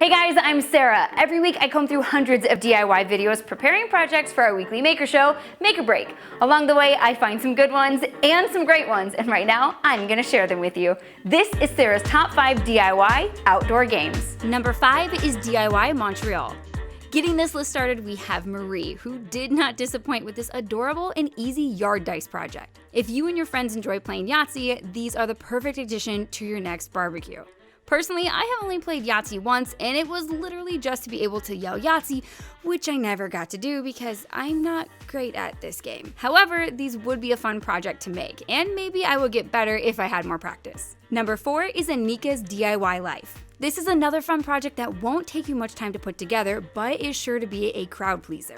Hey guys, I'm Sarah. Every week I comb through hundreds of DIY videos preparing projects for our weekly maker show, Make or Break. Along the way, I find some good ones and some great ones, and right now I'm gonna share them with you. This is Sarah's top 5 DIY outdoor games. Number 5 is DIY Montreal. Getting this list started, we have Marie, who did not disappoint with this adorable and easy yard dice project. If you and your friends enjoy playing Yahtzee, these are the perfect addition to your next barbecue. Personally, I have only played Yahtzee once, and it was literally just to be able to yell Yahtzee, which I never got to do because I'm not great at this game. However, these would be a fun project to make, and maybe I would get better if I had more practice. Number 4 is Anika's DIY Life. This is another fun project that won't take you much time to put together, but is sure to be a crowd pleaser.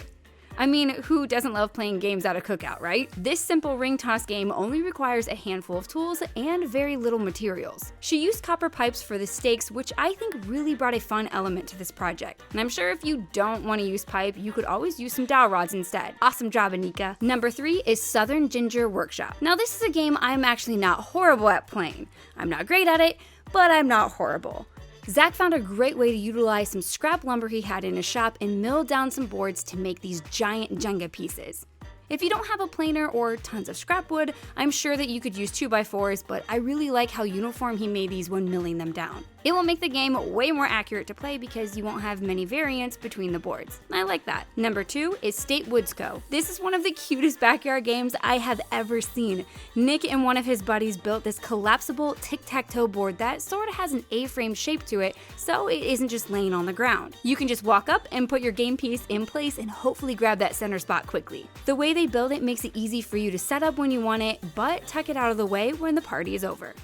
I mean, who doesn't love playing games at a cookout, right? This simple ring toss game only requires a handful of tools and very little materials. She used copper pipes for the stakes, which I think really brought a fun element to this project. And I'm sure if you don't want to use pipe, you could always use some dowel rods instead. Awesome job, Anika. Number 3 is Southern Ginger Workshop. Now this is a game I'm actually not horrible at playing. I'm not great at it, but I'm not horrible. Zach found a great way to utilize some scrap lumber he had in his shop and mill down some boards to make these giant Jenga pieces. If you don't have a planer or tons of scrap wood, I'm sure that you could use 2x4s, but I really like how uniform he made these when milling them down. It will make the game way more accurate to play because you won't have many variants between the boards. I like that. Number 2 is State Woods Co. This is one of the cutest backyard games I have ever seen. Nick and one of his buddies built this collapsible tic-tac-toe board that sort of has an A-frame shape to it, so it isn't just laying on the ground. You can just walk up and put your game piece in place and hopefully grab that center spot quickly. The way they build it makes it easy for you to set up when you want it, but tuck it out of the way when the party is over.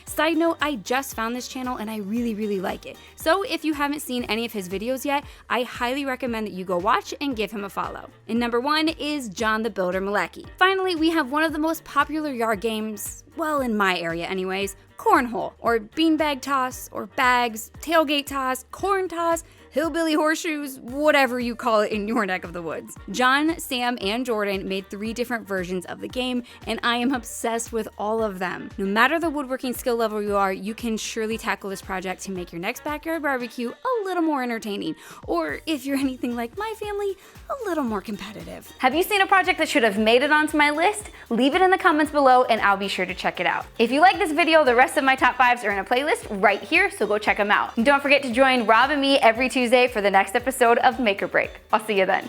Side note, I just found this channel and I really like it. So if you haven't seen any of his videos yet, I highly recommend that you go watch and give him a follow. And number 1 is John the Builder Malecki. Finally, we have one of the most popular yard games, well, in my area anyways, cornhole, or beanbag toss, or bags, tailgate toss, corn toss, hillbilly horseshoes, whatever you call it in your neck of the woods. John, Sam, and Jordan made 3 different versions of the game, and I am obsessed with all of them. No matter the woodworking skill level you are, you can surely tackle this project to make your next backyard barbecue a little more entertaining, or if you're anything like my family, a little more competitive. Have you seen a project that should have made it onto my list? Leave it in the comments below and I'll be sure to check it out. If you like this video, the rest of my top 5s are in a playlist right here, so go check them out. And don't forget to join Rob and me every Tuesday for the next episode of Make or Break. I'll see you then.